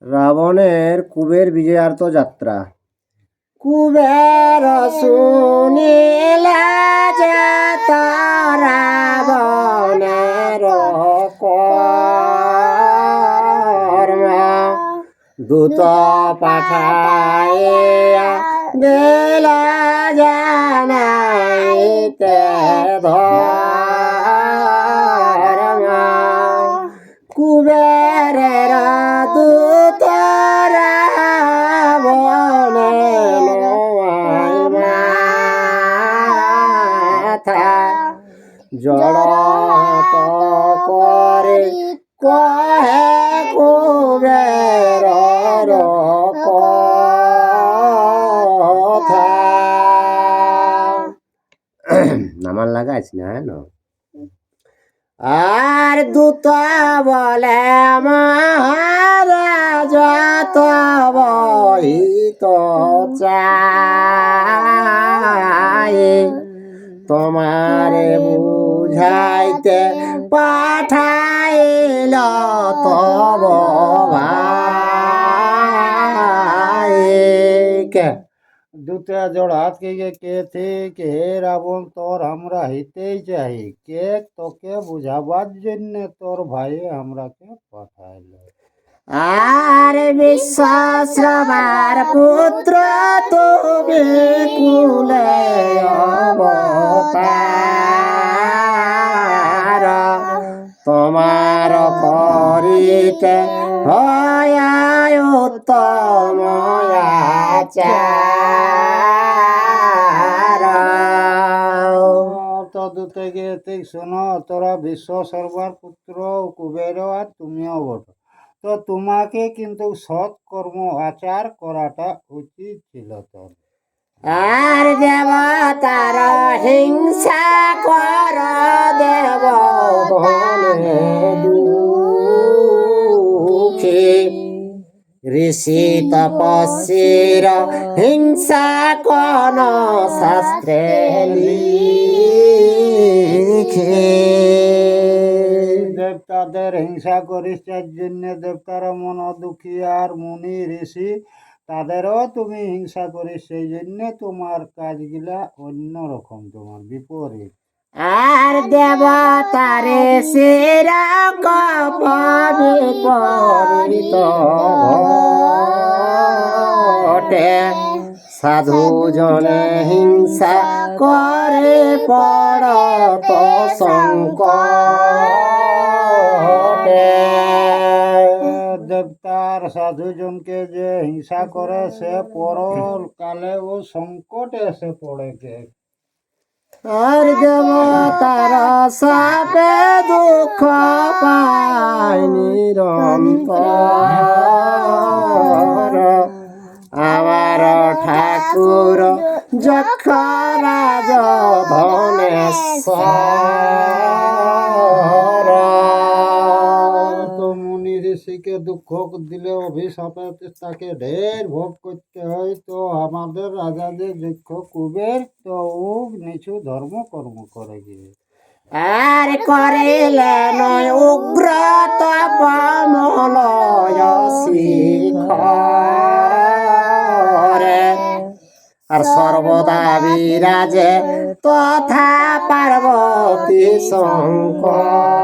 রাবণের কুবের বিজয়ার্থ যাত্রা। কুবের শুনিলা যাত রাবণের কর্ম, দূত পাঠাইয়া দিলা জানাইতে ধর্ম। কুবেরের দূত রাবণে লয় মাথা, জড়ত করে কহে কুবের কথা। নামার লাগাইছ না না। আর দূত বলে মহারাজ বহিত চাই, তোমারে বুঝাইতে পাঠাইল তব ভাইকে। दूसरा जोड़ात के थे कि हे रावण तोर हमरा हिते चाही, के तोके बुझाबार जन्य तोर भाई हमरा के पाठाइल। আর বিশ্বাশ্রবার পুত্র তুমি কুলে অবতার, তোমার করিতে হয় উত্তম আচার। তো দুতে গিয়ে ঠিক শোনো, তোরা বিশ্ব সর্বার পুত্র কুবের আর তুমিও বটো, তো তোমাকে কিন্তু সৎ কর্ম আচার করাটা উচিত ছিল তোর। আর দেবতার হিংসা কর দেব বনে দুঃখী, ঋষি তপস্বীর হিংসা কোন শাস্ত্রে লিখে। দেবতাদের হিংসা করিস যার জন্য দেবতারা মন দুঃখী, আর মুনি ঋষি তাদেরও তুমি হিংসা করিস, সেই জন্য তোমার কাজগুলা অন্যরকম, তোমার বিপরীত। আর দেবতারে সেরা বিপরীত ঘটে, সাধু জনে হিংসা করে পড়ত সংকটে। দেবতার সাধুজনকে যে হিংসা করে সে পরকালে ও সংকটে এসে পড়ে কে। আর দেবতার সাপে দুঃখ পায় নিরন্তর, আমার ঠাকুর যক্ষ রাজ ধনেশ্বর। তো মুনি ঋষিকে দুঃখ দিলে অভিশাপে তাকে ঢের ভোগ করতে হয়। তো আমাদের রাজা যে যক্ষ কুবের, তো ও নিচু ধর্ম কর্ম করে গিয়ে আর করিলেন উগ্র তপমলয় শিখরে, আর সর্বদা বিরাজে তথা পার্বতী শঙ্করে।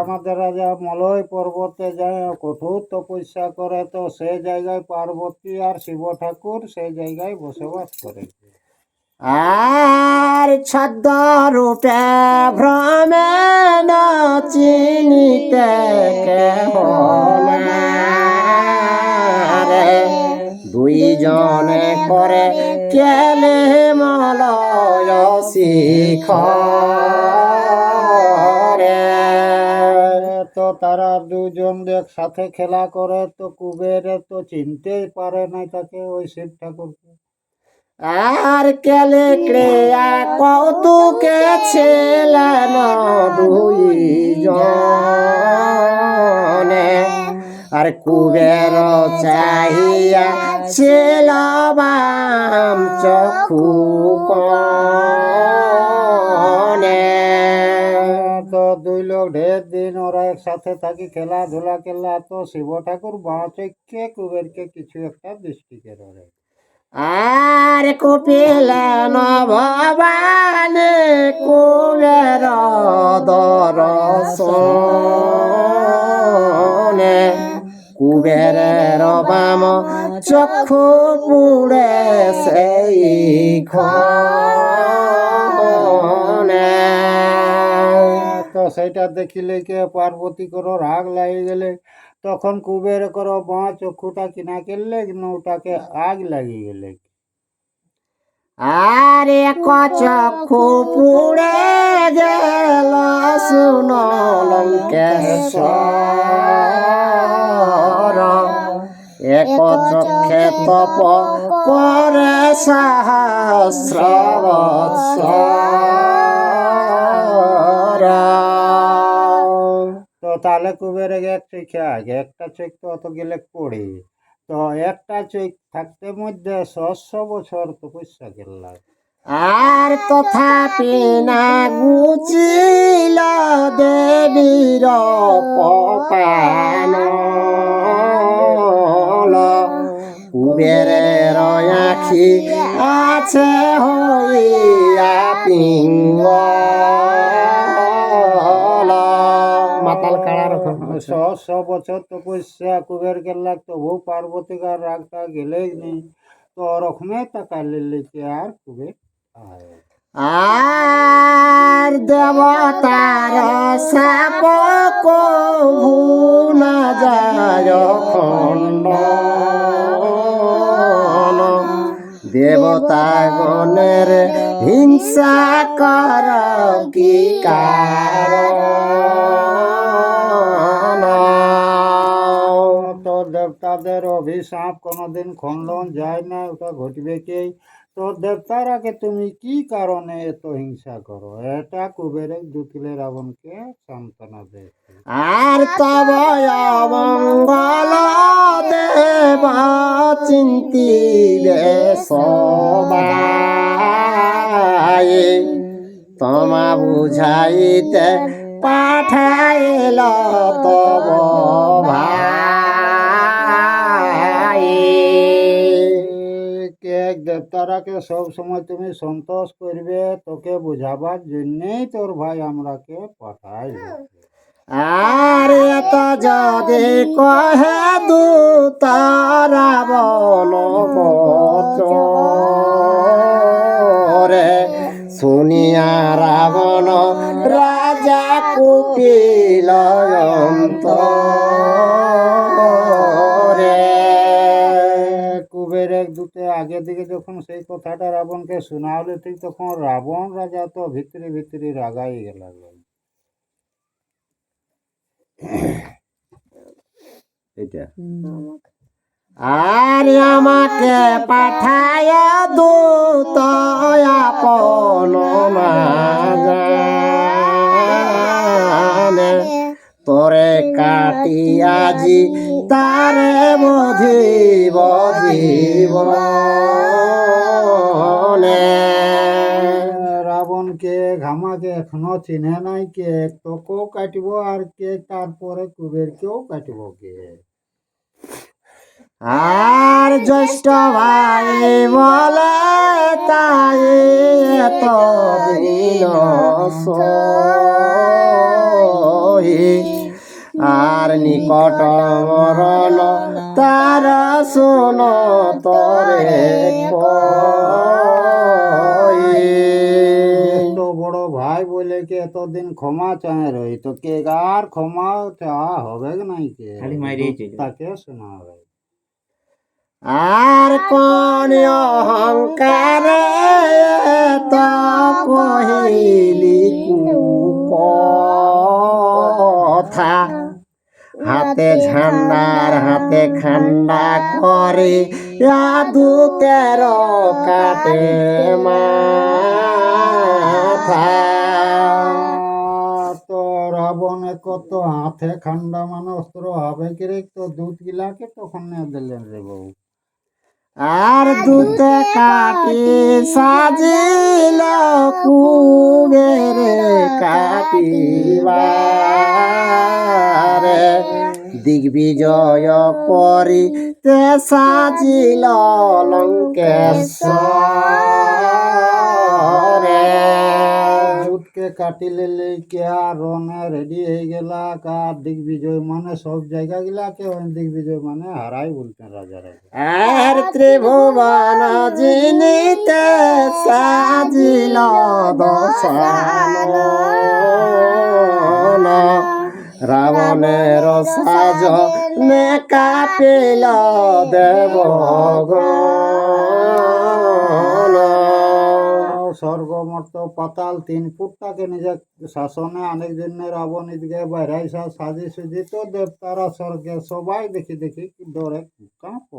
আমাদের রাজা মলয় পর্বতে যায় কঠোর তপস্যা করে, তো সে জায়গায় পার্বতী আর শিব ঠাকুর সেই জায়গায় বসবাস করে। আর ছদ্ম রূপে ভ্রমে ন চিনিতে কেহ নারে, দুইজনে করে কেলে মলয় শিখরে। তো তারা দুজন একসাথে খেলা করে, তো কুবেরে তো চিনতেই পারে না তাকে, ওই শিব ঠাকুরকে। আর কেলে ক্রিয়া কৌতুকে ছিলেন দুইজনে, আর কুবের চাহিয়া ছিল বাম চক্ষু কনে। তো দুই লোক ঢের দিন ওরা একসাথে থাকি খেলাধুলা করলা, তো শিব ঠাকুর বাঁচকে কুবেরকে কিছু একটা দৃষ্টি করে। আর কুপিলেন ভবানে কুবের দর্শনে, কুবেরের বাম চক্ষু পুড়ে সেই ক্ষণে। তো সেটা দেখিলে কে পার্বতী করো রাগ লাগে গেলে, তখন কুবের করো বাঁ চক্ষুটা কিনা করলে ওটাকে আগ লাগিয়ে গেলে। আর এক চক্ষু পুড়ে গেল শুন লঙ্কেশ্বর, এক চক্ষে তপ করে সহস্র বৎসর। তো তাহলে কুবের এক চোখে আগে একটা চোখ তো অত গেলে পড়ে, তো একটা চোখ থাকতে মধ্যে 600 বছর তপস্যা করলাম। আর তথাপি না গুচিল দেবীর কপাল, কুবেরের আখি আছে হইয়া পিঙ্গল। মাতাল কাড়া রকম 600 বছর তপস্যা কুবের করলা, তবু পার্বতীকার রাগটা গেলেই নেই। তো ওরকমে টাকা লিখে আর কুবের আয়। আর দেবতার সাপ কভু না যায় খণ্ডন, দেবতাগণের হিংসা কর কি কারণ। তো দেবতাদের অভিশাপ কোনোদিন খণ্ডন যায় না, ওটা ঘটবে কে? তো দেবতারাকে তুমি কি কারণে এত হিংসা করো? এটা কুবেরের দুতিলে রাবণকে সান্ত্বনা দেয়। আর তব মঙ্গল দেব চিন্তিবে সবাই, তোমা বুঝাইতে পাঠাইল তব ভাই। কে দেবতারাকে সব সময় তুমি সন্তোষ করবে, তোকে বুঝাবার জন্যেই তোর ভাই আমরাকে পাঠাই। আর এত যদি কহে দূত রাবণ রে, শুনিয়া রাবণ রাজা কুপিল অন্তরে। কুবের এক দূতে আগে দিকে যখন সেই কথাটা রাবণকে শোনালে, ঠিক তখন রাবণ রাজা তো ভিতরে ভিতরে রাগাই গেল। এটা আর আমাকে পাঠায় দূত আপন মাজানে, তোরে কাটিয়াজি তারে বধিব জীবনে। রাবণকে ঘামাকে এখনো চিনে নাই কে, তোকেও কাটিব আর কে তারপরে কুবেরকেও কাটিব কে। আর জ্যৈষ্ঠ ভাই বলে তাই এত দিন সহি, আর নিকট মরণ তার শুন তরে কই। তো বড় ভাই বলে কে এতদিন ক্ষমা চায় রই, তো কে আর ক্ষমা চাওয়া হবে নাই কে, তাকে শোনা হবে। আর কোন অহংকারে তো কহিলি কথা, হাতে ঝান্ডার হাতে খান্ডা করে দুতের কাটে মাথা। তো রাবণে কত হাতে খান্ডা মানে অস্ত্র হবে কিরে, তো দুধ গিলাকে তখন নিয়ে দিলেন রে বউ। আর দুতে কাটি সাজিল কুবেরে কাটিবারে দিগ্বিজয় করিতে সাজিল লঙ্কেশ্বরে দুধকে কাটিলে লেকে আর রনে রেডি হয়ে গেলা কার দিগ্বিজয় মানে সব জায়গা গিলাকে দিগ্বিজয় মানে হারাই বলতেন রাজা রাজা আর ত্রিভুবন জিনিতে সাজিল দশানন রাবণের সাজ নে কাপিল দেবগণ স্বর্গমর্ত পাতাল 3 ফুটটাকে নিজের শাসনে অনেক জন্য রাবণ ইদগে বাইরাই সাজি সুজি তো দেবতারা স্বর্গে সবাই দেখি দেখি ডরে কাঁপ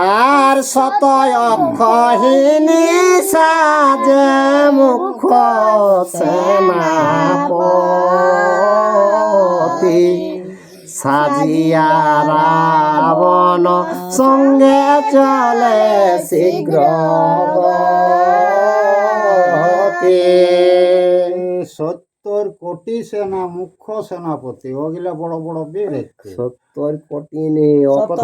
আর শতয় কহিনী সাজে মুখ সেনাপতি সাজিয়া রাবণ সঙ্গে চলে শীঘ্র সত্তর কোটি সেনা মুখ্য সেনাপতি ওগুলা বড় বড় বীর 70 কোটি নি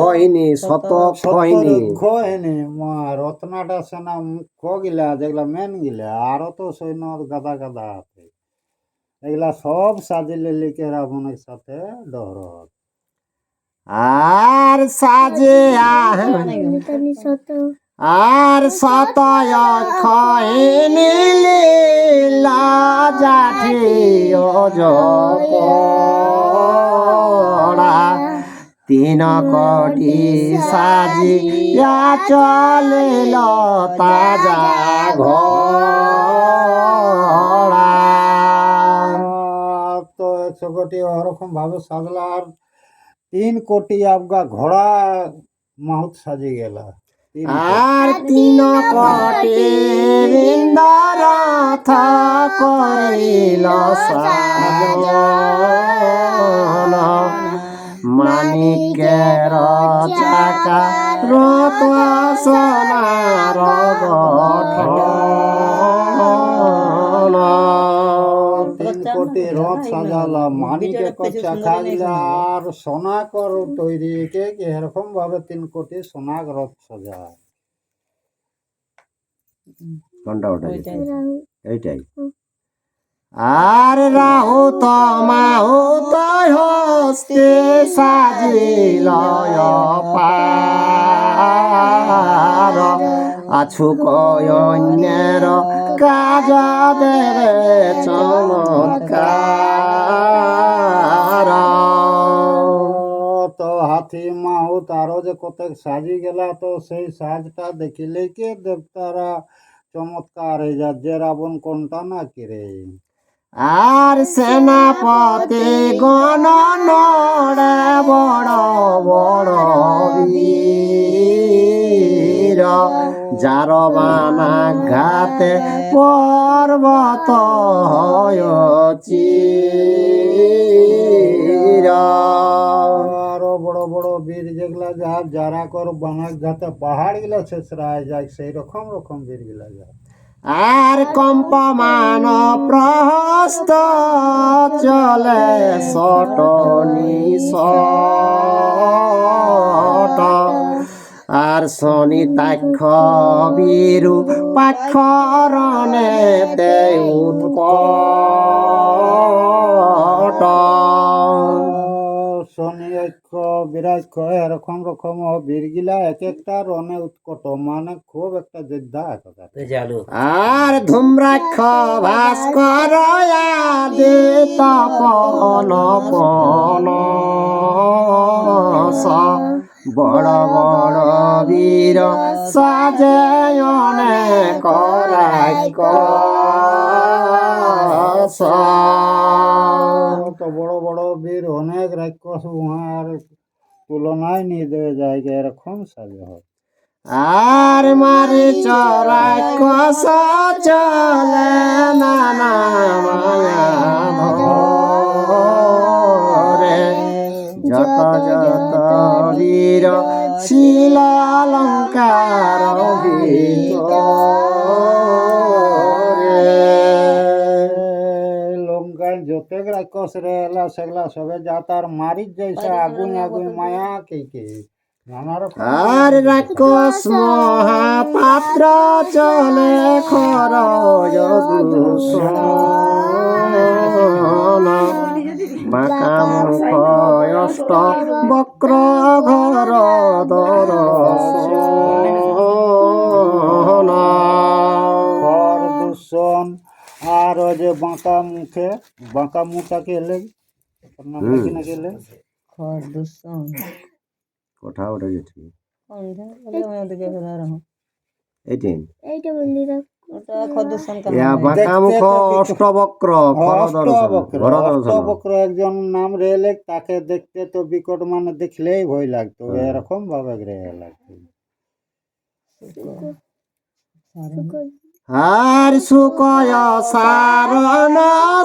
কহিনী শত কহিনী খোহিনী রত্নাটা সেনা মুখ্য গিলা যেগুলা মেন গিলা আরো তো সৈন্য গাদা গাদা আছে এগুলা সব সাজিলে লিখে রাবণের সাথে ডর আর সাজিয়া আর শতয় খহিনী লীলা জাঠি অজপড়া 3 কোটি সাজিয়া চলিল তাজা ঘোড়া তো 100 কোটি ওরকম ভাবে সাজলা আর 3 কোটি আবগা ঘোড়া মাহুত সাজি গেলা আর 3 কোটি ইন্দ্ররথ করিল সাজন মানিকের চাকা রত সোনার গঠন 3 কোটি রথ সাজালা মানিকে চাকা গিলা আর সোনাকর তৈরি কে এরকম ভাবে 3 কোটি সোনাক রথ সাজায় কোনটা ওটা এইটাই আর রাহুত মাহুত হস্তে সাজিল পার আছু কন্যের কাজ দেবে চমৎকার তো হাতি মাহুত আরো যে কতক সাজি গেলা তো সেই সাজটা দেখিলে কে দেবতারা চমৎকার হয়ে যা যে রাবণ কোনটা না কিরে আর সেনাপতি গণ নড়ে বড় বড় বীর যার বানা ঘাতে পর্বত হয়চি আরো বড় বড় বীর যেগুলা যারা কর বানাক ঘাতে পাহাড় গিলা ছেসরায় যায় সেই রকম রকম বীর গিলা যায় আর কম্পমান প্রহস্ত চলে সটনি সট আর শনিতাক্ষ বীরু পাক্ষরণে উৎকট শনি ঐক্য বিরাক্ষ এরকম রকম বীর গিলা এক একটা রণে উৎকট মানে খুব একটা যোদ্ধা একটা আর ধূম্রাক্ষ ভাস্কর আদি তপন পনস বড় বড় বীর সাজয়নে করাক্ষ তো বড় বড় বীর অনেক রাক্ষস উহার তুলনায় নিয়ে দেওয়া যায় এরকম সাজা হয় আর মারি চড়াই কষ চলে নানা মায়া ধরে যত যত বীর শিলালঙ্ক যতেক রাক্ষস রে এলা সেগুলা সবে যা তার মারির যাইছে আগুন আগুন মায়া কে নানা রকম আর রাক্ষস মহাপাত্র চলে খরচ বাঁকা মুখ অষ্ট বক্র ঘর ঘর দূষণ আর ওই যে বাঁকা মুখটাকে এলে নাম কি না গেলে কোঠা ওটা যে ঠিক এইটা বললি না ইয়া বাঁকা মুখ অষ্টবক্র অষ্টবক্র একজন নাম রেলে তাকে দেখতে তো বিকট মানে দেখলেই ভয় লাগতো এরকম ভাবে রে লাগতো আর সুকয় সারণ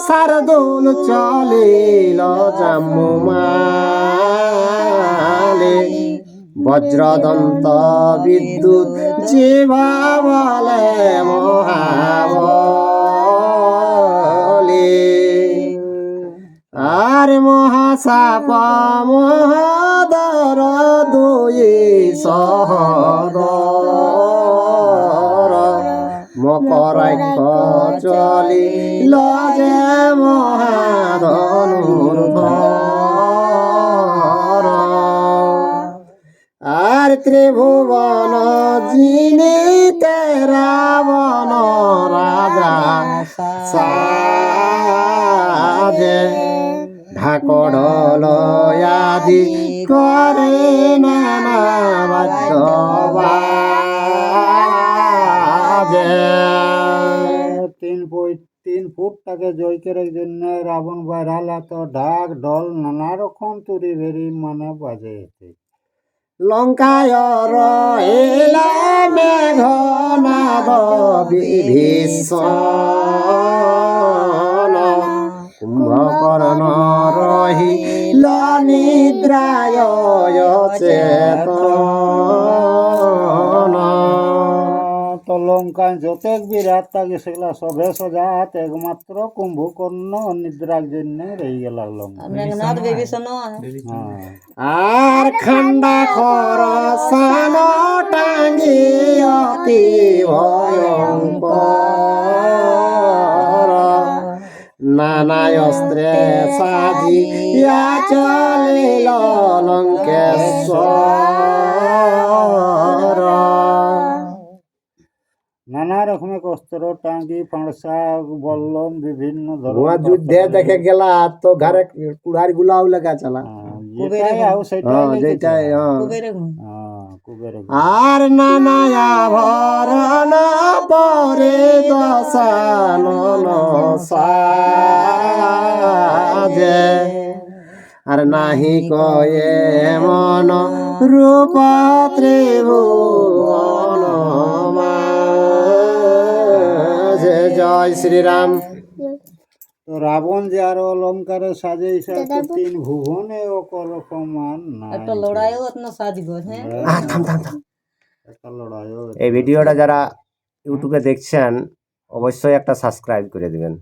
শারদুল চলিল জাম্মুমালে বজ্রদন্ত বিদ্যুৎ জীবা বলে মহাবলী আর মহাসাপ মহাদর দুই সহদর মকরাক্ষ চলিল যে মহাধনুর্ধর আর ত্রিভুবন জিনিতে রাবণ রাজা সাজে ঢাকড়ল আদি করে নানা বাদ্য বাজে 3 ফুট তাকে জয় করার জন্য রাবণ বাইরালা তো ঢাক ঢোল নানা রকম তুরি ভেরি মানে বাজে লঙ্কায় রহিলা মেঘনাদ বিভীষণ কুম্ভকর্ণ রহিল নিদ্রায় চেতন তো লঙ্কায় যতেক বিরাট থাকে সেগুলা সবে সজাত একমাত্র কুম্ভকর্ণ নিদ্রার জন্য রয়ে গেল লঙ্কা আর খান্ডা খরসান টাঙ্গি অতি ভয়ঙ্কর নানা অস্ত্রে সাজিয়া চলিল লঙ্কেশ্বর নানা রকমের অস্ত্র টাঙ্গি ফাঁসা বল্লম বিভিন্ন ধরনের যুদ্ধে দেখে গেলা তো ঘরে কুড়ার গুলাও লাগা চালা যেটাই কুবের আর নানা আভরণ পরে দশানন সাজে আর নাহি কয়ে মন রূপ ত্রিভুবন মাঝে। জয় শ্রীরাম। তো রাবণ যে আরো অলঙ্কারে সাজেইছে তো 3 ভুবনে রকম না একটা লড়াইও এতনা সাজগো হ্যাঁ একটা লড়াইও এই ভিডিওটা যারা ইউটিউবে দেখছেন অবশ্যই একটা সাবস্ক্রাইব করে দিবেন।